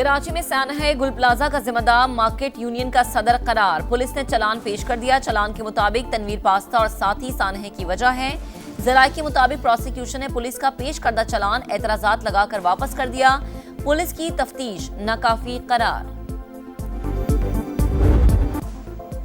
कराची में सानहे गुल प्लाजा का जिम्मेदार मार्केट यूनियन का सदर करार। पुलिस ने चालान पेश कर दिया। चालान के मुताबिक तनवीर पास्ता और साथी सानहे की वजह है। जराये के मुताबिक प्रोसिक्यूशन ने पुलिस का पेश करदा चालान एतराजात लगाकर वापस कर दिया। पुलिस की तफ्तीश नाकाफी करार।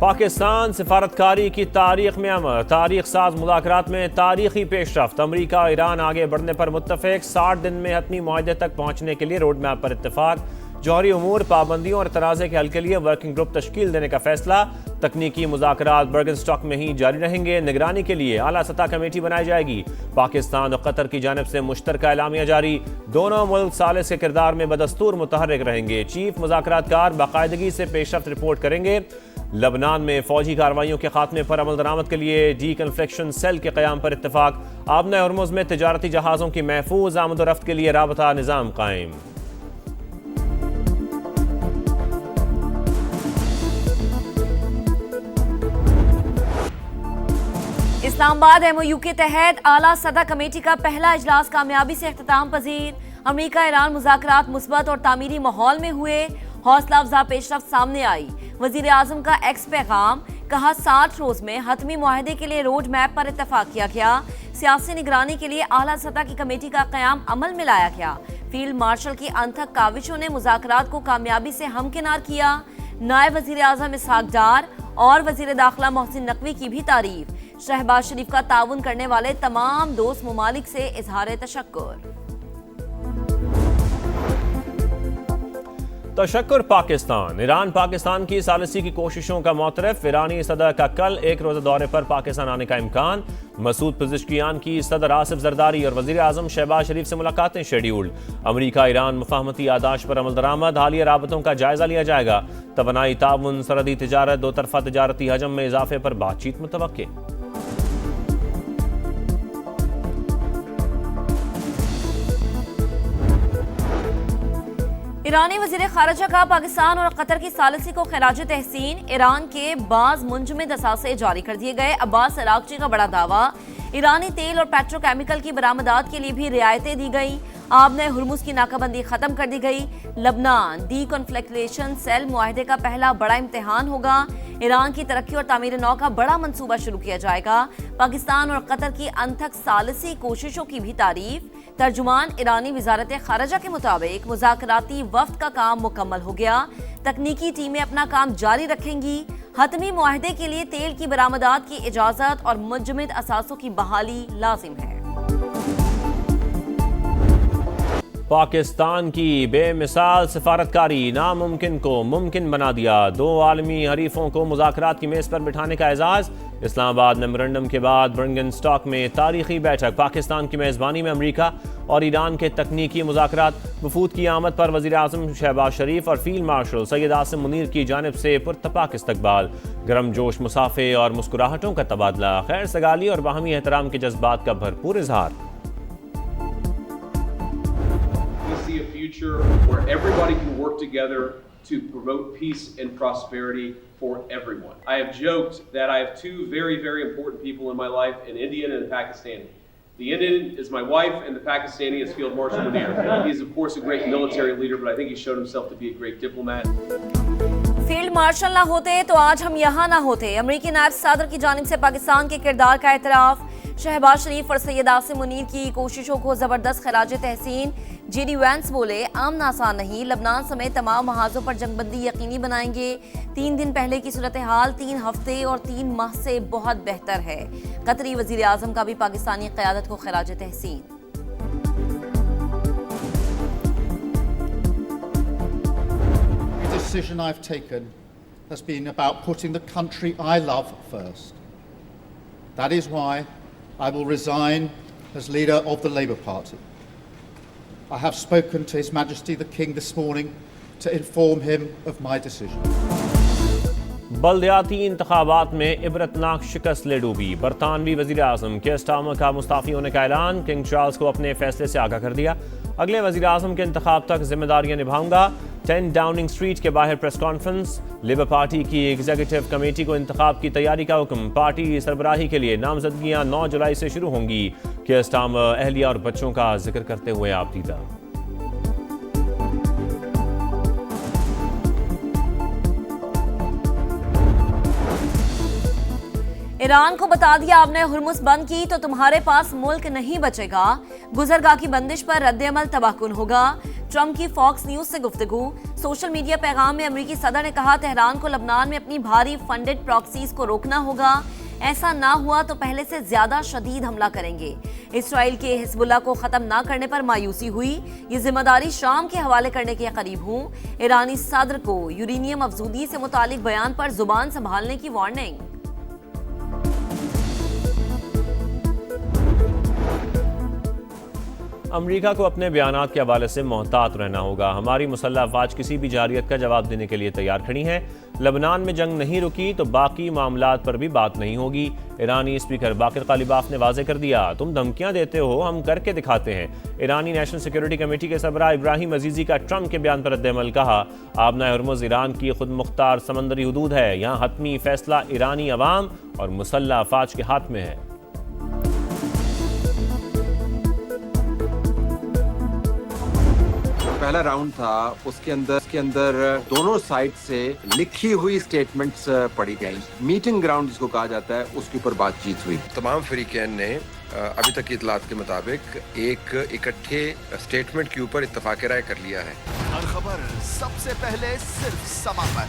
पाकिस्तान सिफारतकारी की तारीख में अमर। तारीख साज मुज़ाकरात में तारीखी पेशरफ्त। अमरीका और ईरान आगे बढ़ने पर मुत्तफिक। 60 दिन में हतमी मुआहदे तक पहुंचने के लिए रोड मैप पर इत्तेफाक। जौहरी उमूर, पाबंदियों और तनाज़े के हल के लिए वर्किंग ग्रुप तश्कील देने का फैसला। तकनीकी मुज़ाकरात बर्गनस्टॉक में ही जारी रहेंगे। निगरानी के लिए आला सतह कमेटी बनाई जाएगी। पाकिस्तान और कतर की जानिब से मुश्तरका एलामिया जारी। दोनों मुल्क सालिस के किरदार में बदस्तूर मुतहर्रिक रहेंगे। चीफ मुज़ाकरातकार बाकायदगी से पेशरफ्त रिपोर्ट करेंगे। लबनान में फौजी कार्रवाइयों के खात्मे पर अमल दरामद के लिए डी कन्फ्लिक्शन सेल के क़याम पर इत्तेफाक। आबना हर्मुज़ में तिजारती जहाज़ों की महफूज आमद-ओ-रफ्त के लिए राबता निज़ाम कायम। इस्लामाबाद MOU के तहत आला सतह कमेटी का पहला इजलास कामयाबी से इख्तिताम पजीर। अमरीका ईरान मुज़ाकरात मुस्बत और तामीरी माहौल में हुए। हौसला अफजा पेशरफ्त सामने आई। वज़ीर आज़म का एक्स पैगाम, कहा 60 रोज में हतमी मुआहदे के लिए रोड मैप पर इत्तफाक किया गया। सियासी निगरानी के लिए आला सतह की कमेटी का क़याम अमल में लाया गया। फील्ड मार्शल की अनथक काविशों ने मुज़ाकरात को कामयाबी से हमकिनार किया। नायब वज़ीर आज़म इसहाक डार और वज़ीर दाखिला मोहसिन नकवी की भी तारीफ। शहबाज शरीफ का ताउन करने वाले तमाम दोस्त ममालिक से इजहार तशक्कुर। तशक्कुर पाकिस्तान। ईरान पाकिस्तान की सालिसी की कोशिशों का मोतरफ। ईरानी सदर का कल एक रोज़ा दौरे पर पाकिस्तान आने का इम्कान। मसूद पज़ेश्कियान की सदर आसिफ जरदारी और वज़ीर आज़म शहबाज शरीफ से मुलाकातें शेड्यूल्ड। अमरीका ईरान मुफाहमती आदाश पर अमल दरामद। हालिया राबतों का जायजा लिया जाएगा। तवानाई ताउन, सरहदी तिजारत, दो तरफा तिजारती हजम में इजाफे पर बातचीत मुतवक्के। ईरानी वज़ीर ख़ारिजा का पाकिस्तान और कतर की सालिसी को खिराज तहसीन। ईरान के बाज़ मुंजमद असासे जारी कर दिए गए। अब्बास अरागची का बड़ा दावा, ईरानी तेल और पेट्रोकेमिकल की बरामदात के लिए भी रियायतें दी गई। आबने हुर्मुज़ की नाकाबंदी खत्म कर दी गई। लबनान डी कन्फ्लिक्शन सेल मुआहदे का पहला बड़ा इम्तिहान होगा। ईरान की तरक्की और तामीर नौ का बड़ा मंसूबा शुरू किया जाएगा। पाकिस्तान और कतर की अनथक सालिसी कोशिशों की भी तारीफ। तर्जुमान ईरानी वज़ारत ख़ारिजा के मुताबिक मुज़ाकराती वफ़द का काम मुकम्मल हो गया। तकनीकी टीमें अपना काम जारी रखेंगी। हतमी मुआहदे के लिए तेल की बरामदात की इजाज़त और मुंजमद असासों की बहाली लाजिम है। पाकिस्तान की बेमिसाल सिफारतकारी नामुमकिन को मुमकिन बना दिया। दो आलमी हरीफों को मुज़ाकरात की मेज़ पर बिठाने का एजाज़। इस्लामाबाद मेमोरेंडम के बाद बर्गनस्टॉक में तारीखी बैठक। पाकिस्तान की मेज़बानी में अमरीका और ईरान के तकनीकी मुज़ाकरात। वफूद की आमद पर वज़ीर आज़म शहबाज शरीफ और फील्ड मार्शल सैयद आसिम मुनीर की जानिब से पुरतपाक इस्तकबाल। गर्म जोश मुसाफे और मुस्कुराहटों का तबादला। खैर सगाली और बाहमी एहतराम के जज्बात का भरपूर इजहार। A future where everybody can work together to promote peace and prosperity for everyone. I have joked that I have two very, very important people in my life, an Indian and a Pakistani. The Indian is my wife and the Pakistani is Field Marshal Munir. He is of course a great military leader, but I think he's shown himself to be a great diplomat. Field marshal ना होते तो आज हम यहाँ ना होते। अमरीकी नायब सदर की जानिब से पाकिस्तान के किरदार का एतराफ़। शहबाज शरीफ और सैयद आसिम मुनीर की कोशिशों को जबरदस्त खिराज तहसीन। JD वैंस बोले, आमना आसान नहीं, लबनान समेत तमाम महाजों पर जंगबंदी यकीनी बनाएंगे। 3 दिन पहले की सूरत हाल 3 हफ्ते और 3 माह से बहुत बेहतर है। कतरी वज़ीर आज़म का भी पाकिस्तानी क़यादत को खिराज तहसीन। The decision I've taken has been about putting the country I love first. That is why I will resign as leader of the Labour Party. I have spoken to His Majesty the King this morning to inform him of my decision. बल्दियाती इंतखाबात में इबरतनाक शिकस्त ले डूबी। बरतानवी वज़ीर आज़म care Starmer का Mustafi होने का ऐलान। किंग चार्ल्स को अपने फैसले से आगाह कर दिया। अगले वज़ीर आज़म के इंतखाब तक जिम्मेदारियां निभाऊंगा। 10 डाउनिंग स्ट्रीट के बाहर प्रेस कॉन्फ्रेंस। लेबर पार्टी की एग्जीक्यूटिव कमेटी को इंतखाब की तैयारी का हुक्म। पार्टी सरबराही के लिए नामजदगियां 9 जुलाई से शुरू होंगी। केयर स्टार्मर अहलिया और बच्चों का जिक्र करते हुए आप दीदा। ईरान को बता दिया आपने हुर्मुज बंद की तो तुम्हारे पास मुल्क नहीं बचेगा। गुजरगाह की बंदिश पर रद्द-ए-अमल तबाहकुन होगा। ट्रंप की फॉक्स न्यूज से गुफ्तगू। सोशल मीडिया पैगाम में अमेरिकी सदर ने कहा तेहरान को लबनान में अपनी भारी फंडेड प्रॉक्सीज को रोकना होगा। ऐसा ना हुआ तो पहले से ज्यादा शदीद हमला करेंगे। इसराइल के हिजबुल्लाह को खत्म ना करने पर मायूसी हुई। ये जिम्मेदारी शाम के हवाले करने के करीब हूं। ईरानी सदर को यूरेनियम अफजूदी से मुतालिक बयान पर जुबान संभालने की वार्निंग। अमेरिका को अपने बयानात के हवाले से मोहतात रहना होगा। हमारी मुसल्लह अफवाज किसी भी जारियत का जवाब देने के लिए तैयार खड़ी हैं। लबनान में जंग नहीं रुकी तो बाकी मामलात पर भी बात नहीं होगी। ईरानी स्पीकर बाकिर कालिबाफ ने वाजे कर दिया, तुम धमकियां देते हो, हम करके दिखाते हैं। ईरानी नेशनल सिक्योरिटी कमेटी के सरबराह इब्राहिम अजीजी का ट्रंप के बयान पर रद्द-ए-अमल। कहा, आबना हुर्मुज ईरान की खुद मुख्तार समंदरी हुदूद है। यहाँ हतमी फैसला ईरानी अवाम और मुसल्लह अफवाज के हाथ में है। पहला राउंड था, उसके अंदर दोनों साइड से लिखी हुई स्टेटमेंट्स पढ़ी गई। मीटिंग ग्राउंड जिसको कहा जाता है उसके ऊपर बातचीत हुई। तमाम फरीकैन ने अभी तक की इतलात के मुताबिक एक इकट्ठे स्टेटमेंट के ऊपर इत्तफाक राय कर लिया है। हर खबर सबसे पहले सिर्फ समा पर।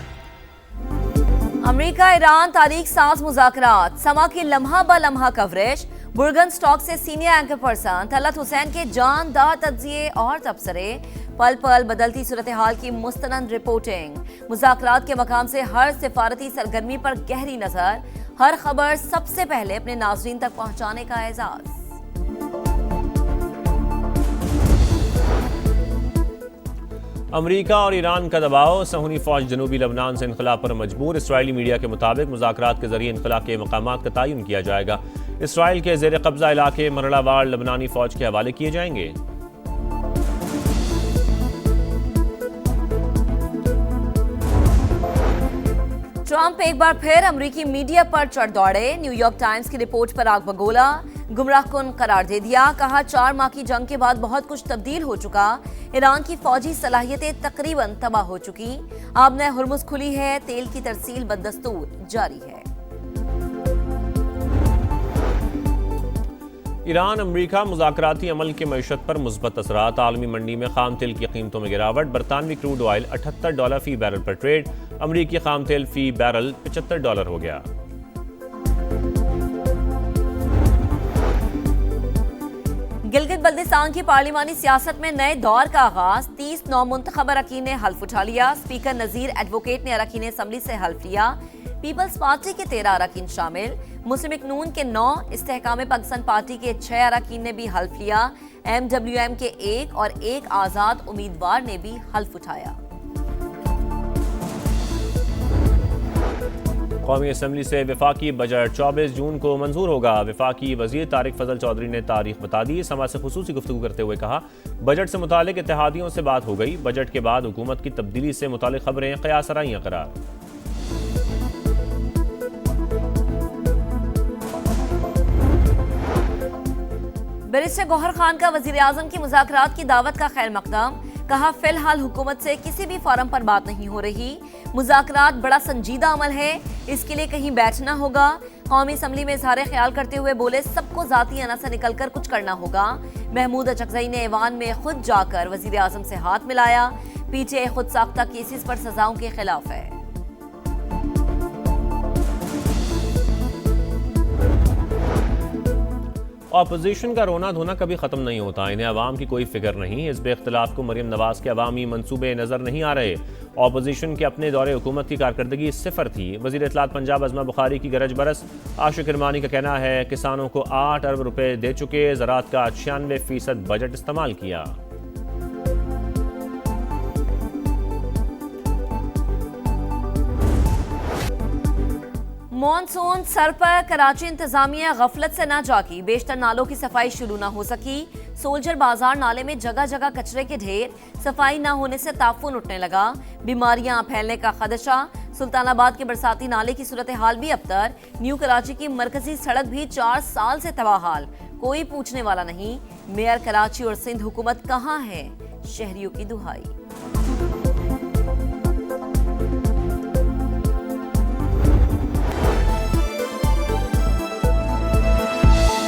अमेरिका ईरान तारीख साज मुज़ाकरात। समा की लम्हा ब लम्हा कवरेज। बुर्गन स्टॉक से senior anchor person Talat Hussain के जानदार तज्जिए और तबसरे। पल पल बदलती सूरत हाल की मुस्तनद रिपोर्टिंग। मुज़ाकरात के मकाम से हर सिफारती सरगर्मी पर गहरी नजर। हर खबर सबसे पहले अपने नाज़रीन तक पहुंचाने का एजाज। अमेरिका और ईरान का दबाव। सहूनी फौज जनूबी लबनान से इनखला पर मजबूर। इसराइली मीडिया के मुताबिक मुज़ाकरात के जरिए इनखला के मकामात का तयन किया जाएगा। इसराइल के ज़ेर कब्जा इलाके मरड़ावार लबनानी फौज के हवाले किए जाएंगे। ट्रंप एक बार फिर अमेरिकी मीडिया पर चढ़ दौड़े। न्यूयॉर्क टाइम्स की रिपोर्ट पर आग बगोला। गुमराहकुन करार दे दिया। कहा, 4 माह की जंग के बाद बहुत कुछ तब्दील हो चुका। ईरान की फौजी सलाहियतें तकरीबन तबाह हो चुकी। आबना हुर्मुज खुली है। तेल की तरसील बदस्तूर जारी है। ईरान अमरीका मुज़ाकराती अमल के मईशत पर मुस्बत असरात। आलमी मंडी में खाम तेल की कीमतों में गिरावट। बरतानवी क्रूड ऑयल $78 फी बैरल पर ट्रेड। अमरीकी खाम तेल फी बैरल $75 हो गया। गिलगित बल्तिस्तान की पार्लिमानी सियासत में नए दौर का आगाज। 30 नौमुंतखब अरकान ने हल्फ उठा लिया। स्पीकर नजीर एडवोकेट ने अरकान असम्बली से हल्फ लिया। पीपल्स पार्टी के 13 अरकान शामिल। मुस्लिम नून के 9, इस्तेहकाम पाकिस्तान पार्टी के 6 अरकान ने भी हल्फ लिया। MWM के 1 और 1 आज़ाद उम्मीदवार ने भी हल्फ उठाया। कौमी असम्बली से वफाकी बजट 24 जून को मंजूर होगा। वफाकी वजीर तारिक फजल चौधरी ने तारीख बता दी। समाज से खुसूसी गुफ्तगू करते हुए कहा, बजट से मुतालिक इत्तेहादियों से बात हो गई। बजट के बाद हुकूमत की तब्दीली से मुतालिक खबरें क़यास आराइयां करार। बैरिस्टर गौहर खान का वजीर आजम की मुज़ाकरात की दावत का खैर मकदम। कहा, फिलहाल हुकूमत से किसी भी फोरम पर बात नहीं हो रही। मुज़ाकरात बड़ा संजीदा अमल है, इसके लिए कहीं बैठना होगा। कौमी असम्बली में इज़हार ख्याल करते हुए बोले, सबको ज़ाती अना से निकलकर कुछ करना होगा। महमूद अचकज़ई ने ऐवान में खुद जाकर वजीर आजम से हाथ मिलाया। PTI खुद साख्ता केसेस पर सजाओं के खिलाफ है। अपोजिशन का रोना धोना कभी ख़त्म नहीं होता। इन्हें अवाम की कोई फिक्र नहीं। हिज़्ब इख्तिलाफ को मरीम नवाज के अवामी मनसूबे नज़र नहीं आ रहे। अपोजिशन के अपने दौरे हुकूमत की कारकर्दगी सिफर थी। वज़ीर इत्तलात पंजाब अज़मा बुखारी की गरज बरस। आशिक किरमानी का कहना है, किसानों को 8 अरब रुपए दे चुके। ज़राअत का 96% बजट इस्तेमाल किया। मॉनसून सर पर। कराची इंतजामिया गफलत से ना जागी। बेशतर नालों की सफाई शुरू ना हो सकी। सोल्जर बाजार नाले में जगह जगह कचरे के ढेर। सफाई ना होने से ताफून उठने लगा। बीमारियां फैलने का खदशा। सुल्तानाबाद के बरसाती नाले की सूरत हाल भी अबतर। न्यू कराची की मरकजी सड़क भी 4 साल से तबाहाल। कोई पूछने वाला नहीं। मेयर कराची और सिंध हुकूमत कहाँ है? शहरियों की दुहाई।